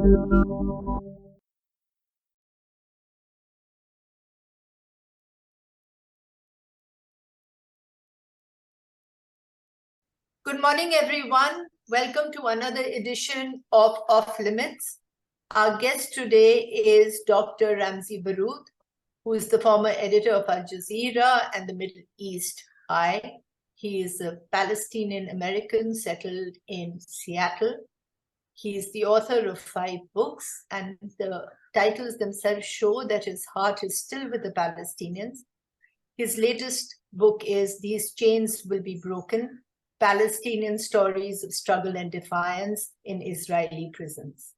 Good morning, everyone. Welcome to another edition of Off Limits. Our guest today is Dr. Ramzy Baroud, who is the former editor of Al Jazeera and the Middle East Eye. He is a Palestinian American settled in Seattle. He is the author of 5 books, and the titles themselves show that his heart is still with the Palestinians. His latest book is These Chains Will Be Broken: Palestinian Stories of Struggle and Defiance in Israeli Prisons.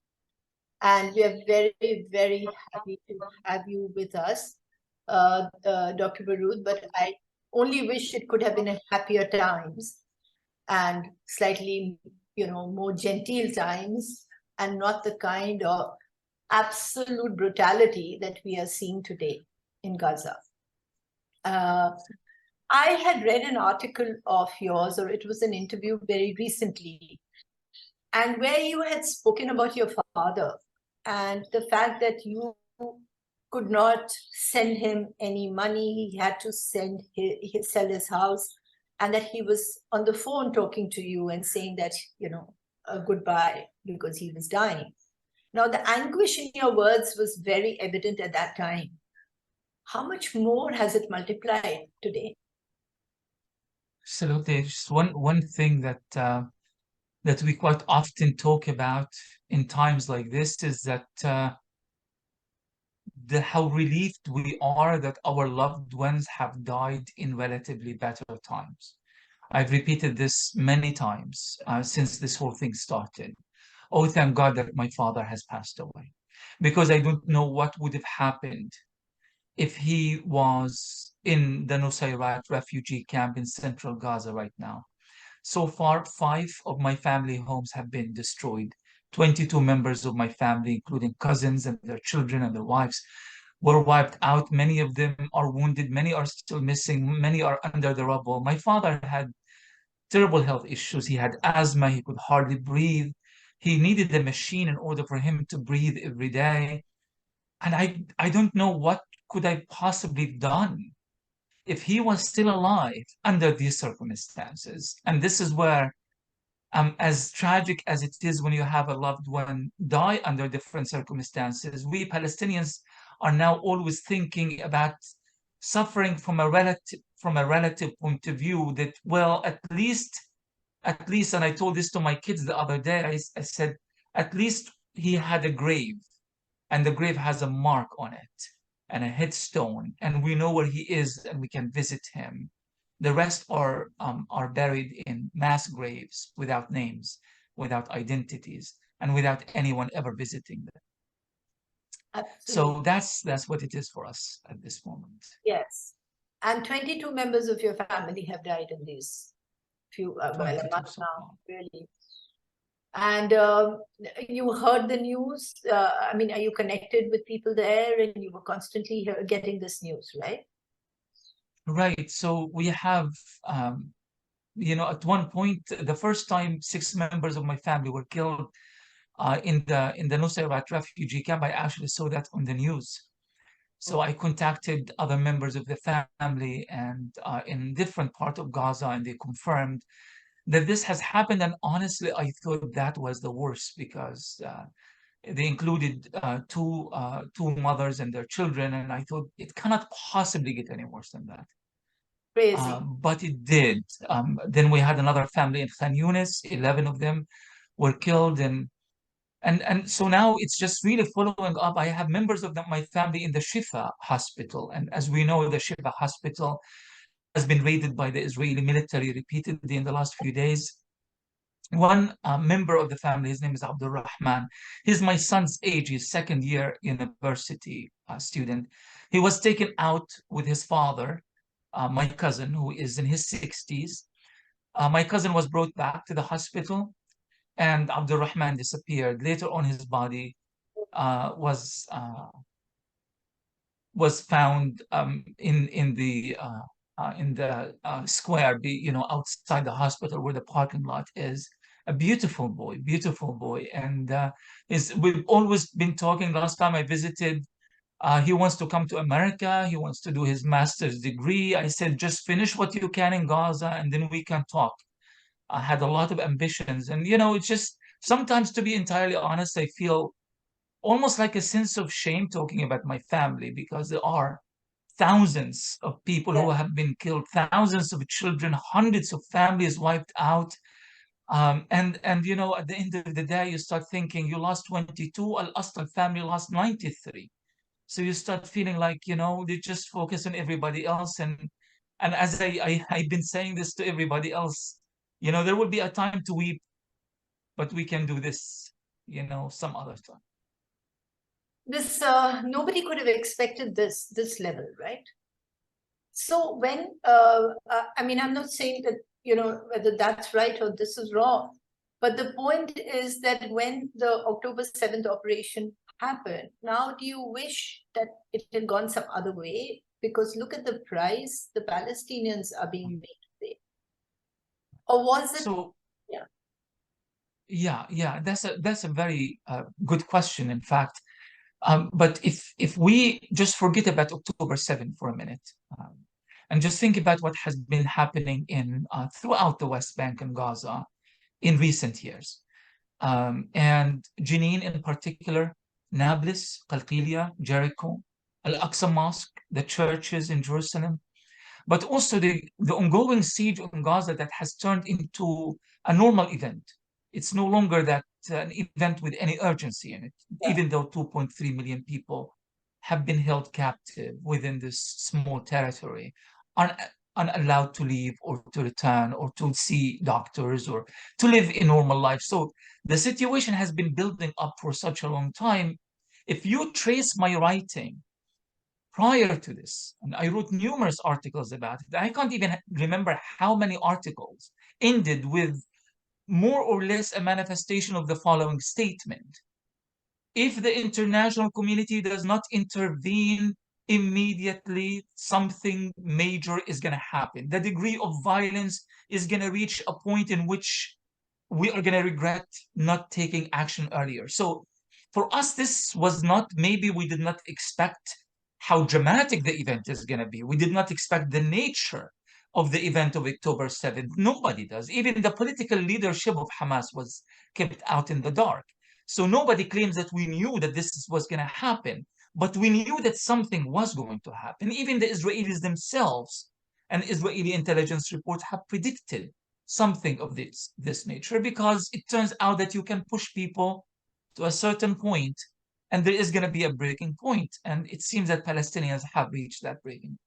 And we are very, very happy to have you with us, Dr. Baroud, but I only wish it could have been a happier times and slightly, more genteel times, and not the kind of absolute brutality that we are seeing today in Gaza. I had read an article of yours, or it was an interview very recently, and where you had spoken about your father and the fact that you could not send him any money. He had to sell his house, and that he was on the phone talking to you and saying that, goodbye, because he was dying. Now, the anguish in your words was very evident at that time. How much more has it multiplied today? Absolutely. Just one thing that we quite often talk about in times like this is that how relieved we are that our loved ones have died in relatively better times. I've repeated this many times since this whole thing started. Oh, thank God that my father has passed away, because I don't know what would have happened if he was in the Nusayrat refugee camp in central Gaza right now. So far, 5 of my family homes have been destroyed. 22 members of my family, including cousins and their children and their wives, were wiped out. Many of them are wounded. Many are still missing. Many are under the rubble. My father had terrible health issues. He had asthma. He could hardly breathe. He needed a machine in order for him to breathe every day. And I don't know what could I possibly have done if he was still alive under these circumstances. And this is where, as tragic as it is when you have a loved one die under different circumstances, we Palestinians are now always thinking about suffering from a relative point of view. That, well, at least, and I told this to my kids the other day. I said, at least he had a grave, and the grave has a mark on it and a headstone, and we know where he is, and we can visit him. The rest are buried in mass graves without names, without identities, and without anyone ever visiting them. Absolutely. So that's what it is for us at this moment. Yes. And 22 members of your family have died in these few, a month now, really. And you heard the news. I mean, are you connected with people there? And you were constantly getting this news, right? Right. So we have, at one point, the first time 6 members of my family were killed in the Nusayrat refugee camp, I actually saw that on the news. So I contacted other members of the family and in different part of Gaza, and they confirmed that this has happened. And honestly, I thought that was the worst, because they included two mothers and their children, and I thought it cannot possibly get any worse than that. Crazy. But it did. Then we had another family in Khan Yunis. 11 of them were killed, and so now it's just really following up. I have members of my family in the Shifa hospital, and as we know, the Shifa hospital has been raided by the Israeli military repeatedly in the last few days. One member of the family, his name is Abdul Rahman. He's my son's age. He's second year university student. He was taken out with his father, my cousin, who is in his 60s. My cousin was brought back to the hospital, and Abdul Rahman disappeared. Later on, his body was found in the square, outside the hospital where the parking lot is. a beautiful boy. And we've always been talking. Last time I visited, he wants to come to America. He wants to do his master's degree. I said, just finish what you can in Gaza and then we can talk. I had a lot of ambitions. And, it's just sometimes, to be entirely honest, I feel almost like a sense of shame talking about my family, because there are thousands of people Yeah. who have been killed, thousands of children, hundreds of families wiped out. And at the end of the day, you start thinking you lost 22, Al-Astal family lost 93. So you start feeling like, they just focus on everybody else. And as I've been saying this to everybody else, there will be a time to weep, but we can do this, some other time. This nobody could have expected this level, right? So when I mean, I'm not saying that whether that's right or this is wrong, but the point is that when the October 7th operation happened, now do you wish that it had gone some other way? Because look at the price the Palestinians are being made to pay. Or was it? So Yeah. yeah, that's a very good question, in fact. But if we just forget about October 7th for a minute, and just think about what has been happening in throughout the West Bank and Gaza in recent years, and Jenin in particular, Nablus, Qalqilia, Jericho, Al-Aqsa Mosque, the churches in Jerusalem, but also the ongoing siege on Gaza that has turned into a normal event. It's no longer that an event with any urgency in it, Yeah. even though 2.3 million people have been held captive within this small territory, are unallowed to leave or to return or to see doctors or to live a normal life. So the situation has been building up for such a long time. If you trace my writing prior to this, and I wrote numerous articles about it, I can't even remember how many articles ended with more or less a manifestation of the following statement: if the international community does not intervene immediately, something major is going to happen. The degree of violence is going to reach a point in which we are going to regret not taking action earlier. So for us, this was not, maybe we did not expect how dramatic the event is going to be. We did not expect the nature of the event of October 7th. Nobody does. Even the political leadership of Hamas was kept out in the dark. So nobody claims that we knew that this was going to happen, but we knew that something was going to happen. Even the Israelis themselves and Israeli intelligence reports have predicted something of this nature, because it turns out that you can push people to a certain point and there is going to be a breaking point. And it seems that Palestinians have reached that breaking point.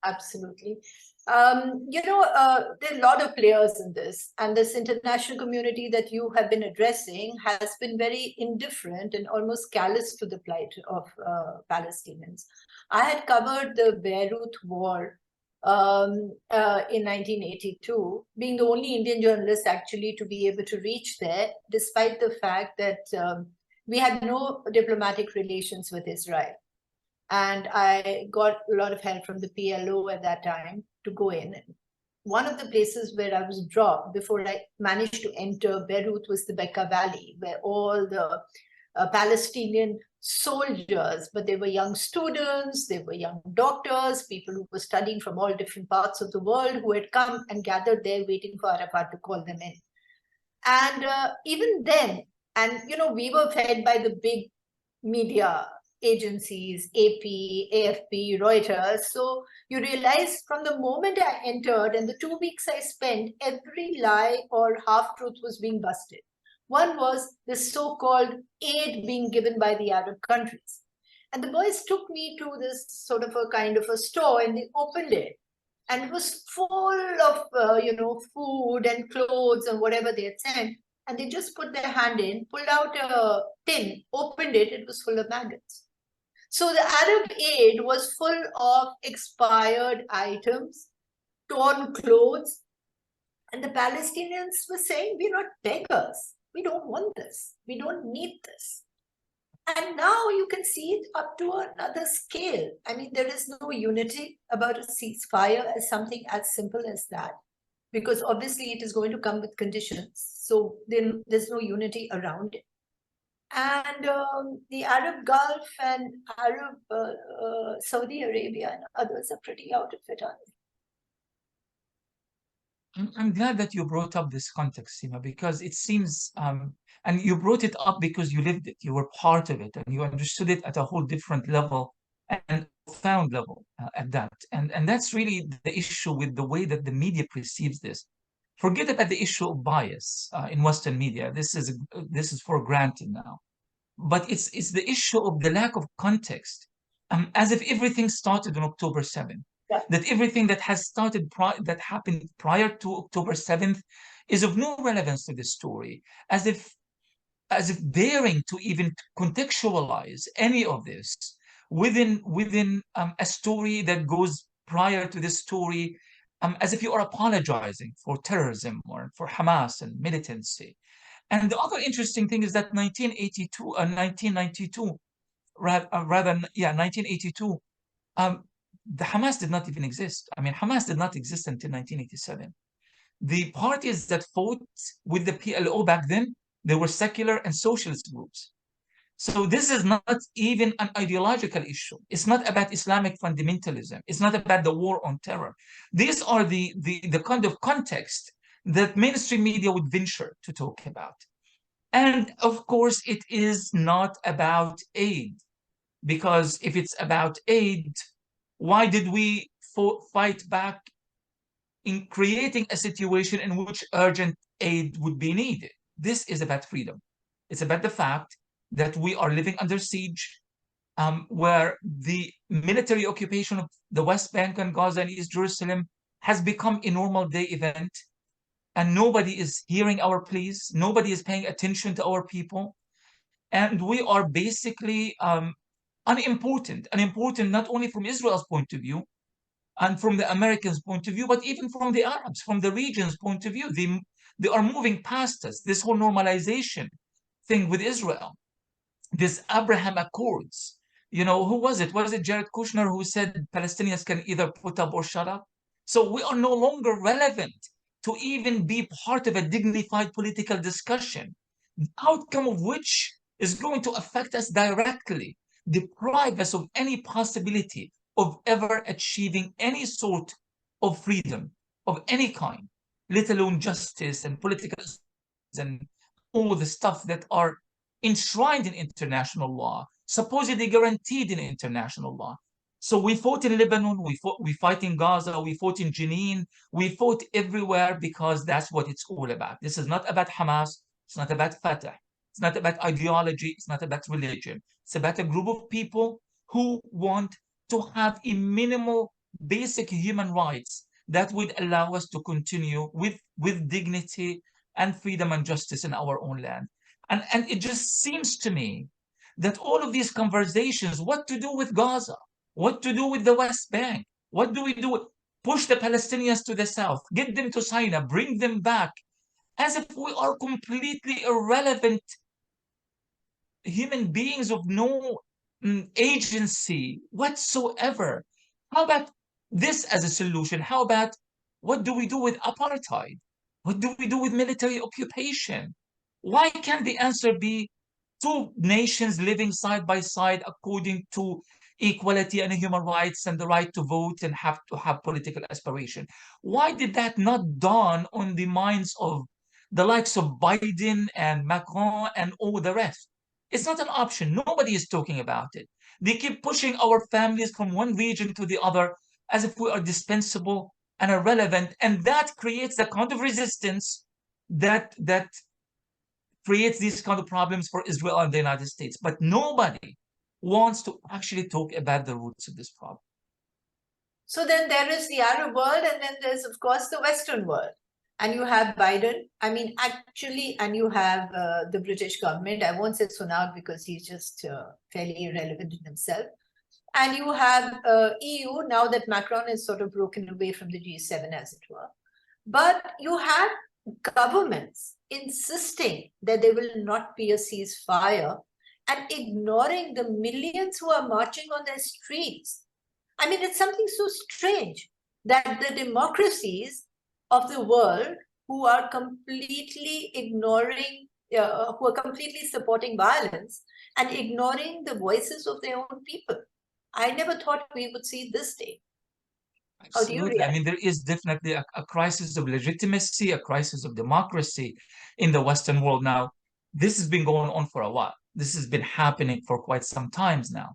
Absolutely. There are a lot of players in this, and this international community that you have been addressing has been very indifferent and almost callous to the plight of Palestinians. I had covered the Beirut war in 1982, being the only Indian journalist actually to be able to reach there, despite the fact that we had no diplomatic relations with Israel. And I got a lot of help from the PLO at that time to go in. One of the places where I was dropped before I managed to enter Beirut was the Bekaa Valley, where all the Palestinian soldiers, but they were young students, they were young doctors, people who were studying from all different parts of the world, who had come and gathered there waiting for Arafat to call them in. And even then, and we were fed by the big media agencies, AP, AFP, Reuters. So you realize from the moment I entered and the 2 weeks I spent, every lie or half-truth was being busted. One was this so-called aid being given by the Arab countries. And the boys took me to this sort of a kind of a store, and they opened it. And it was full of, food and clothes and whatever they had sent. And they just put their hand in, pulled out a tin, opened it, it was full of maggots. So the Arab aid was full of expired items, torn clothes. And the Palestinians were saying, we're not beggars. We don't want this. We don't need this. And now you can see it up to another scale. I mean, there is no unity about a ceasefire as something as simple as that. because obviously it is going to come with conditions. So then there's no unity around it. And the Arab Gulf and Arab Saudi Arabia and others are pretty out of it, aren't they? I'm glad that you brought up this context, Seema, because it seems, and you brought it up because you lived it, you were part of it, and you understood it at a whole different level and profound level at that. And that's really the issue with the way that the media perceives this. Forget about the issue of bias in Western media. This is for granted now. But it's the issue of the lack of context, as if everything started on October 7th. Yeah. That everything that has started that happened prior to October 7th is of no relevance to the story, as if daring to even contextualize any of this within a story that goes prior to this story, as if you are apologizing for terrorism or for Hamas and militancy. And the other interesting thing is that 1992, rather, yeah, 1982, the Hamas did not even exist. I mean, Hamas did not exist until 1987. The parties that fought with the PLO back then, they were secular and socialist groups. So this is not even an ideological issue. It's not about Islamic fundamentalism. It's not about the war on terror. These are the kind of context that mainstream media would venture to talk about. And of course, it is not about aid, because if it's about aid, why did we fight back in creating a situation in which urgent aid would be needed? This is about freedom. It's about the fact that we are living under siege, where the military occupation of the West Bank and Gaza and East Jerusalem has become a normal day event, and nobody is hearing our pleas, nobody is paying attention to our people, and we are basically unimportant not only from Israel's point of view and from the Americans' point of view, but even from the Arabs, from the region's point of view. They are moving past us. This whole normalization thing with Israel, this Abraham Accords, who was it? Was it Jared Kushner who said Palestinians can either put up or shut up? So we are no longer relevant to even be part of a dignified political discussion, the outcome of which is going to affect us directly, deprive us of any possibility of ever achieving any sort of freedom of any kind, let alone justice and political and all the stuff that are enshrined in international law, supposedly guaranteed in international law. So we fought in Lebanon, we fight in Gaza, we fought in Jenin, we fought everywhere because that's what it's all about. This is not about Hamas, it's not about Fatah, it's not about ideology, it's not about religion. It's about a group of people who want to have a minimal basic human rights that would allow us to continue with dignity and freedom and justice in our own land. And it just seems to me that all of these conversations, what to do with Gaza, what to do with the West Bank, what do we do? Push the Palestinians to the south, get them to Sinai, bring them back, as if we are completely irrelevant human beings of no agency whatsoever. How about this as a solution? How about what do we do with apartheid? What do we do with military occupation? Why can't the answer be two nations living side by side according to equality and human rights and the right to vote and have to have political aspiration? Why did that not dawn on the minds of the likes of Biden and Macron and all the rest? It's not an option. Nobody is talking about it. They keep pushing our families from one region to the other as if we are dispensable and irrelevant. And that creates the kind of resistance that creates these kind of problems for Israel and the United States. But nobody wants to actually talk about the roots of this problem. So then there is the Arab world, and then there's, of course, the Western world. And you have Biden, and you have the British government. I won't say Sunak because he's just fairly irrelevant in himself. And you have EU, now that Macron is sort of broken away from the G7, as it were. But you have governments insisting that there will not be a ceasefire and ignoring the millions who are marching on their streets. I mean, it's something so strange that the democracies of the world who are completely ignoring, who are completely supporting violence and ignoring the voices of their own people. I never thought we would see this day. How do you Absolutely. I react? mean, there is definitely a crisis of legitimacy, a crisis of democracy in the Western world now. This has been going on for a while. This has been happening for quite some times now.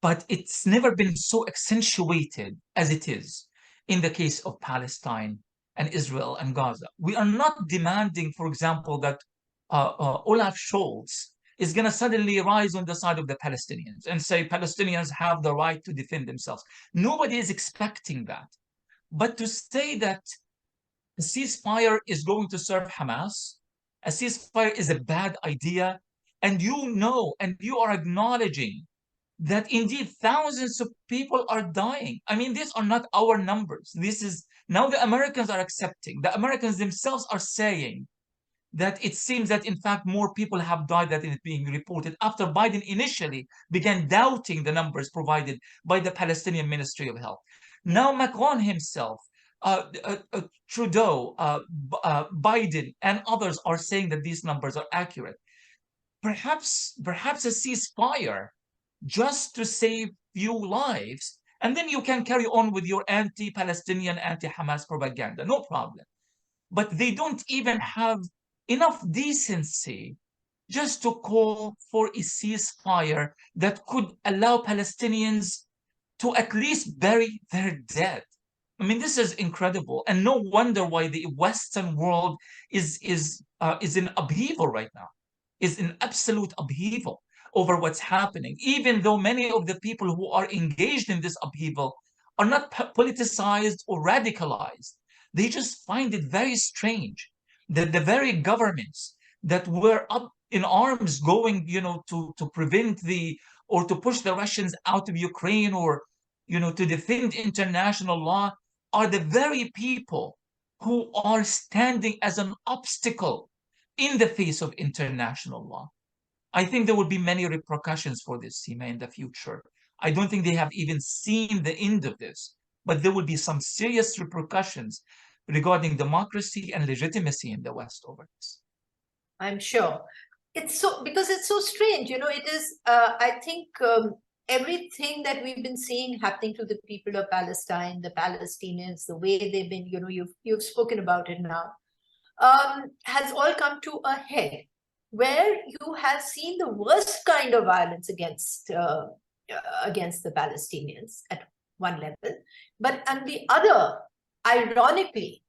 But it's never been so accentuated as it is in the case of Palestine and Israel and Gaza. We are not demanding, for example, that Olaf Scholz is going to suddenly rise on the side of the Palestinians and say Palestinians have the right to defend themselves. Nobody is expecting that. But to say that a ceasefire is going to serve Hamas, a ceasefire is a bad idea, and you know, and you are acknowledging that indeed thousands of people are dying. I mean, these are not our numbers. This is now the Americans are accepting. The Americans themselves are saying that it seems that in fact more people have died than is being reported after Biden initially began doubting the numbers provided by the Palestinian Ministry of Health. Now Macron himself, Trudeau, Biden, and others are saying that these numbers are accurate. Perhaps a ceasefire just to save few lives, and then you can carry on with your anti-Palestinian, anti-Hamas propaganda, no problem. But they don't even have enough decency just to call for a ceasefire that could allow Palestinians to at least bury their dead. I mean, this is incredible, and no wonder why the Western world is in upheaval right now, is in absolute upheaval over what's happening, even though many of the people who are engaged in this upheaval are not politicized or radicalized. They just find it very strange that the very governments that were up in arms going, to prevent the or to push the Russians out of Ukraine or, to defend international law are the very people who are standing as an obstacle in the face of international law. I think there will be many repercussions for this, Seema, in the future. I don't think they have even seen the end of this, but there will be some serious repercussions regarding democracy and legitimacy in the West over this. I'm sure. It's so, because it's so strange, it is, I think everything that we've been seeing happening to the people of Palestine, the Palestinians, the way they've been, you've spoken about it now, has all come to a head, where you have seen the worst kind of violence against the Palestinians at one level, but on the other, ironically,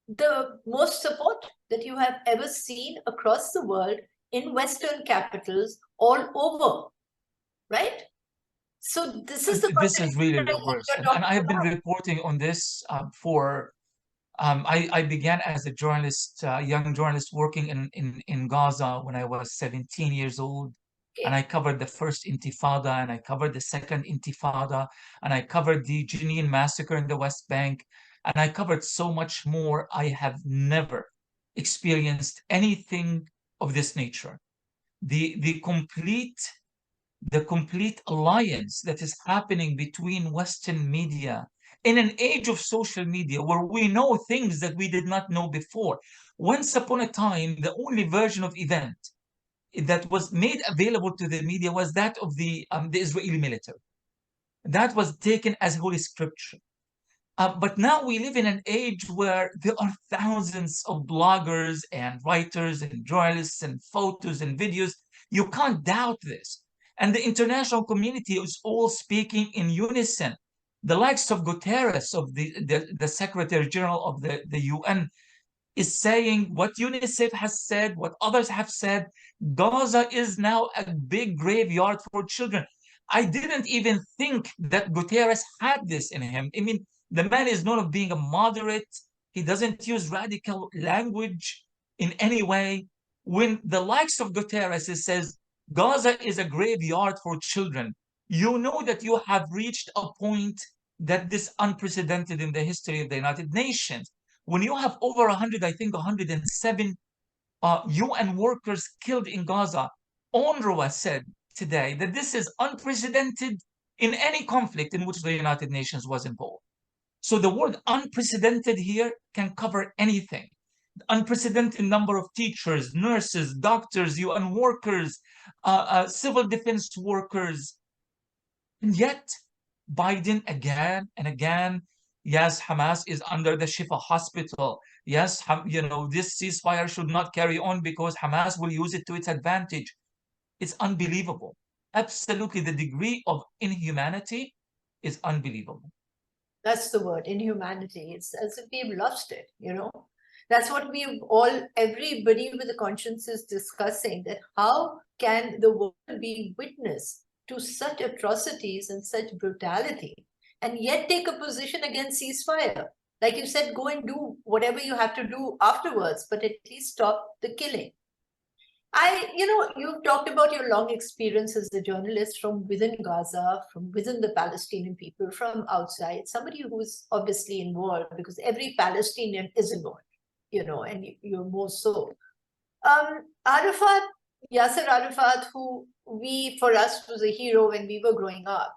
the most support that you have ever seen across the world in Western capitals all over, right? So this is the This is really the you're worst, and talking I have been about. reporting on this for. I began as a journalist, young journalist, working in Gaza when I was 17 years old. And Okay. I covered the first Intifada, and I covered the second Intifada, and I covered the Jenin massacre in the West Bank, and I covered so much more. I have never experienced anything of this nature. The complete alliance that is happening between Western media in an age of social media where we know things that we did not know before. Once upon a time, the only version of event that was made available to the media was that of the Israeli military. That was taken as Holy Scripture. But now we live in an age where there are thousands of bloggers and writers and journalists and photos and videos. You can't doubt this. And the international community is all speaking in unison. The likes of Guterres, of the Secretary General of the UN, is saying what UNICEF has said, what others have said. Gaza is now a big graveyard for children. I didn't even think that Guterres had this in him. I mean, the man is known of being a moderate. He doesn't use radical language in any way. When the likes of Guterres says Gaza is a graveyard for children, you know that you have reached a point that is unprecedented in the history of the United Nations. When you have over 100, I think 107 UN workers killed in Gaza, UNRWA said today that this is unprecedented in any conflict in which the United Nations was involved. So the word unprecedented here can cover anything. Unprecedented number of teachers, nurses, doctors, UN workers, civil defense workers. And yet, Biden again and again, yes, Hamas is under the Shifa hospital. Yes, this ceasefire should not carry on because Hamas will use it to its advantage. It's unbelievable. Absolutely, the degree of inhumanity is unbelievable. That's the word, inhumanity. It's as if we've lost it, you know. That's what we've all, everybody with a conscience is discussing, that how can the world be witness to such atrocities and such brutality and yet take a position against ceasefire? Like you said, go and do whatever you have to do afterwards, but at least stop the killing. You've talked about your long experience as a journalist from within Gaza, from within the Palestinian people, from outside, somebody who's obviously involved because every Palestinian is involved, and you're more so. Arafat, Yasser Arafat, who for us was a hero when we were growing up,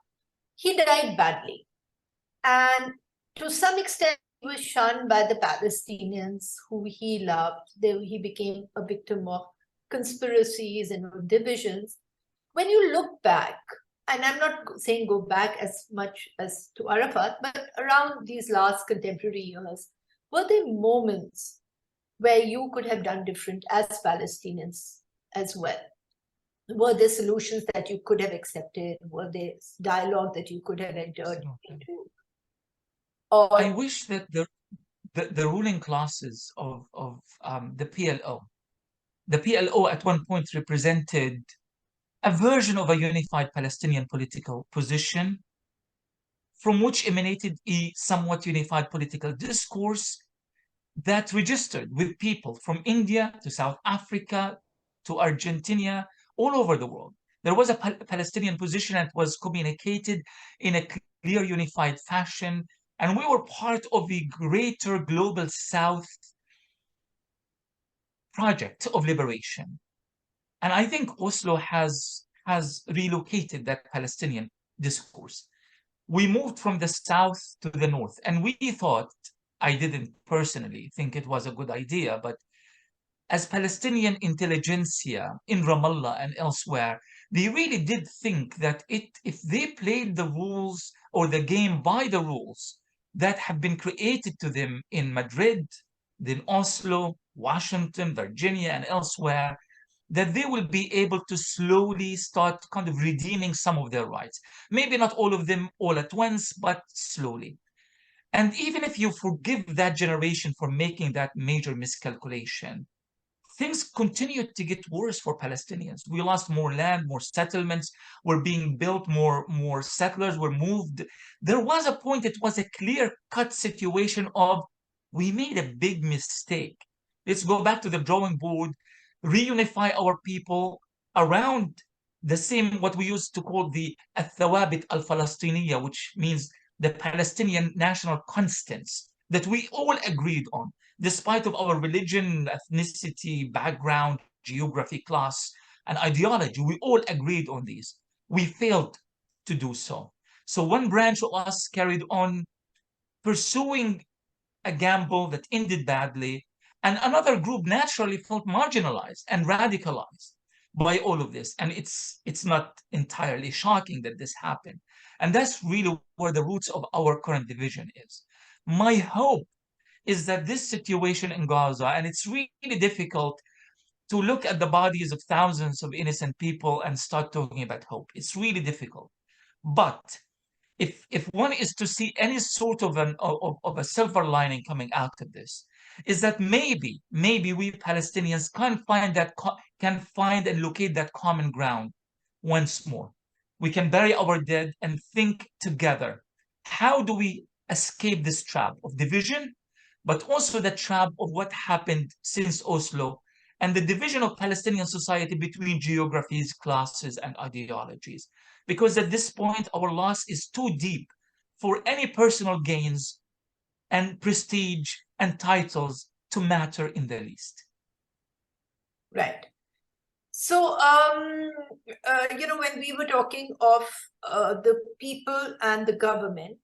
he died badly. And to some extent, he was shunned by the Palestinians who he loved. He became a victim of conspiracies and divisions. When you look back, and I'm not saying go back as much as to Arafat, but around these last contemporary years, were there moments where you could have done different as Palestinians as well? Were there solutions that you could have accepted? Were there dialogue that you could have entered into? I wish that the ruling classes of the PLO at one point represented a version of a unified Palestinian political position from which emanated a somewhat unified political discourse that registered with people from India to South Africa to Argentina, all over the world. There was a Palestinian position that was communicated in a clear, unified fashion, and we were part of the greater global South project of liberation. And I think Oslo has relocated that Palestinian discourse. We moved from the south to the north, and we thought, I didn't personally think it was a good idea, but as Palestinian intelligentsia in Ramallah and elsewhere, they really did think that if they played the rules or the game by the rules that have been created to them in Madrid, then Oslo, Washington, Virginia, and elsewhere, that they will be able to slowly start kind of redeeming some of their rights. Maybe not all of them all at once, but slowly. And even if you forgive that generation for making that major miscalculation, things continued to get worse for Palestinians. We lost more land, more settlements were being built, more settlers were moved. There was a point, it was a clear-cut situation of, we made a big mistake. Let's go back to the drawing board, reunify our people around the same, what we used to call the الثوابت الفلسطينية, which means the Palestinian national constants that we all agreed on, despite of our religion, ethnicity, background, geography, class, and ideology. We all agreed on these. We failed to do so. So one branch of us carried on pursuing a gamble that ended badly, and another group naturally felt marginalized and radicalized by all of this. And it's not entirely shocking that this happened. And that's really where the roots of our current division is. My hope is that this situation in Gaza, and it's really difficult to look at the bodies of thousands of innocent people and start talking about hope. It's really difficult. But if one is to see any sort of a silver lining coming out of this, is that maybe we Palestinians can find and locate that common ground once more. We can bury our dead and think together. How do we escape this trap of division, but also the trap of what happened since Oslo and the division of Palestinian society between geographies, classes, and ideologies? Because at this point, our loss is too deep for any personal gains and prestige and titles to matter in the least. Right. So, when we were talking of the people and the government,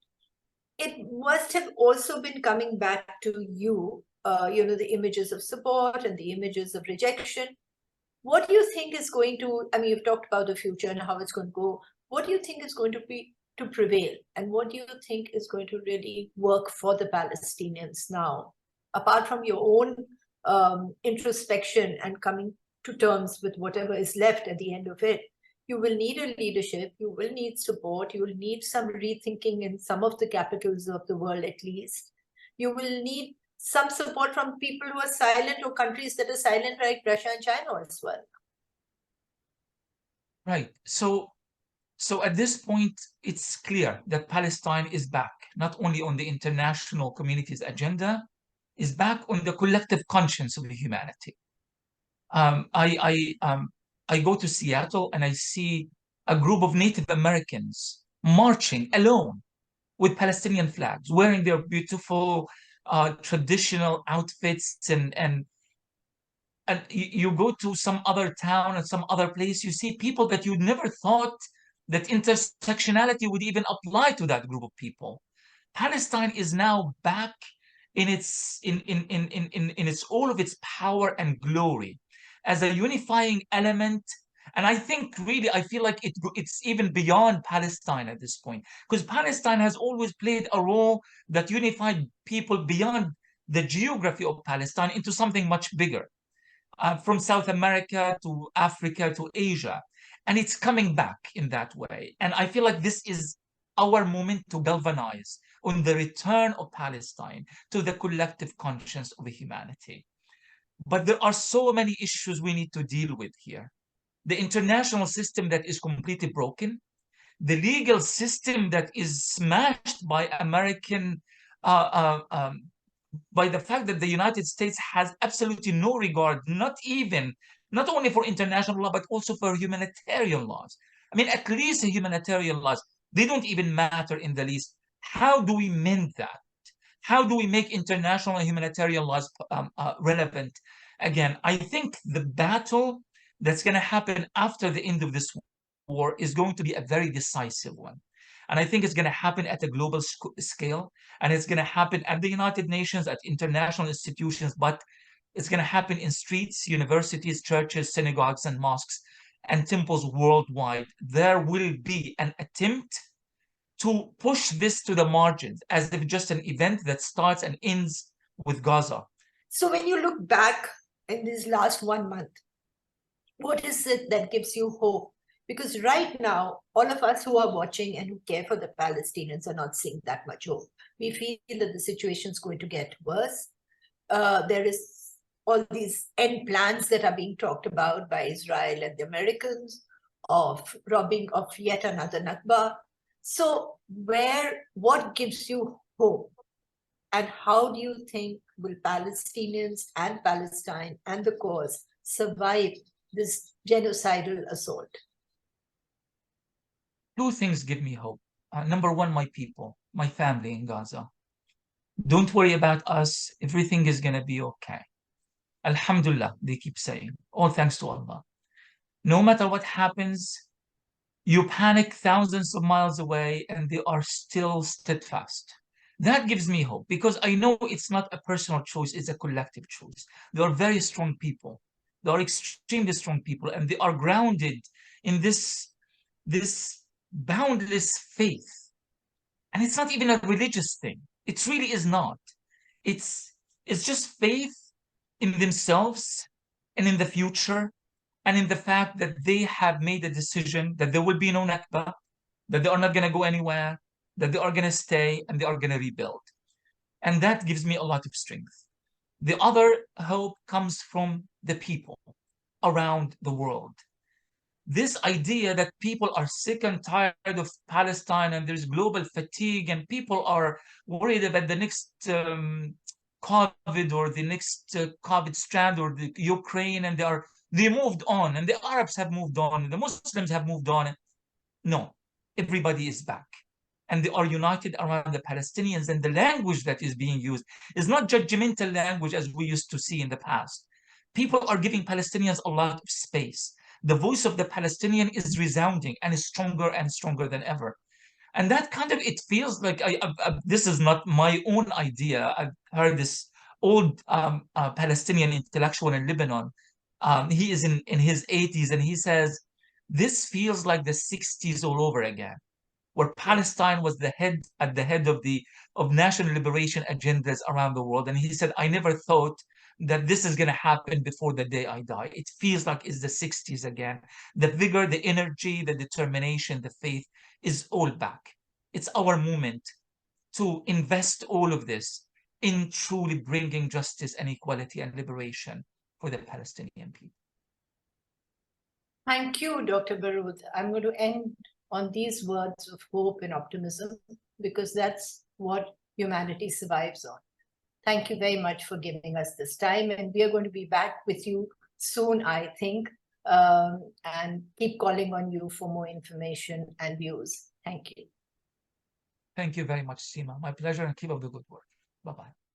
it must have also been coming back to you, the images of support and the images of rejection. What do you think is going to, I mean, you've talked about the future and how it's going to go. What do you think is going to prevail? And what do you think is going to really work for the Palestinians now? Apart from your own introspection and coming to terms with whatever is left at the end of it, you will need a leadership, you will need support, you will need some rethinking in some of the capitals of the world at least. You will need some support from people who are silent or countries that are silent like Russia and China as well. Right. So at this point, it's clear that Palestine is back, not only on the international community's agenda, is back on the collective conscience of humanity. I go to Seattle and I see a group of Native Americans marching alone with Palestinian flags, wearing their beautiful traditional outfits, and you go to some other town and some other place, you see people that you never thought that intersectionality would even apply to that group of people. Palestine is now back in its all of its power and glory as a unifying element. And I think really, I feel like it's even beyond Palestine at this point, because Palestine has always played a role that unified people beyond the geography of Palestine into something much bigger, from South America to Africa to Asia. And it's coming back in that way. And I feel like this is our moment to galvanize on the return of Palestine to the collective conscience of humanity. But there are so many issues we need to deal with here. The international system that is completely broken, the legal system that is smashed by American by the fact that the United States has absolutely no regard, not only for international law, but also for humanitarian laws. I mean, at least humanitarian laws, they don't even matter in the least. How do we mend that? How do we make international humanitarian laws relevant? Again, I think the battle that's going to happen after the end of this war is going to be a very decisive one. And I think it's going to happen at a global scale, and it's going to happen at the United Nations, at international institutions, but it's going to happen in streets, universities, churches, synagogues, and mosques, and temples worldwide. There will be an attempt to push this to the margins as if just an event that starts and ends with Gaza. So when you look back in this last 1 month, what is it that gives you hope? Because right now, all of us who are watching and who care for the Palestinians are not seeing that much hope. We feel that the situation is going to get worse. There is all these end plans that are being talked about by Israel and the Americans of robbing of yet another Nakba. So what gives you hope? And how do you think will Palestinians and Palestine and the cause survive this genocidal assault? Two things give me hope. Number one, my people, my family in Gaza. Don't worry about us. Everything is going to be okay. Alhamdulillah, they keep saying. All thanks to Allah. No matter what happens, you panic thousands of miles away and they are still steadfast. That gives me hope because I know it's not a personal choice, it's a collective choice. They are very strong people. They are extremely strong people, and they are grounded in this boundless faith. And it's not even a religious thing. It really is not. It's just faith in themselves and in the future, and in the fact that they have made a decision that there will be no Nakba, that they are not going to go anywhere, that they are going to stay and they are going to rebuild. And that gives me a lot of strength. The other hope comes from the people around the world. This idea that people are sick and tired of Palestine and there's global fatigue and people are worried about the next COVID or the next COVID strand or the Ukraine, and they moved on, and the Arabs have moved on, and the Muslims have moved on. No, everybody is back. And they are united around the Palestinians, and the language that is being used is not judgmental language as we used to see in the past. People are giving Palestinians a lot of space. The voice of the Palestinian is resounding and is stronger and stronger than ever. And that kind of, it feels like this is not my own idea. I've heard this old Palestinian intellectual in Lebanon. He is in his 80s, and he says, this feels like the 60s all over again, where Palestine was at the head of national liberation agendas around the world. And he said, I never thought that this is going to happen before the day I die. It feels like it's the 60s again. The vigor, the energy, the determination, the faith is all back. It's our moment to invest all of this in truly bringing justice and equality and liberation for the Palestinian people. Thank you, Dr. Baroud. I'm going to end on these words of hope and optimism, because that's what humanity survives on. Thank you very much for giving us this time, and we are going to be back with you soon, I think, and keep calling on you for more information and views. Thank you. Thank you very much, Seema. My pleasure, and keep up the good work. Bye-bye.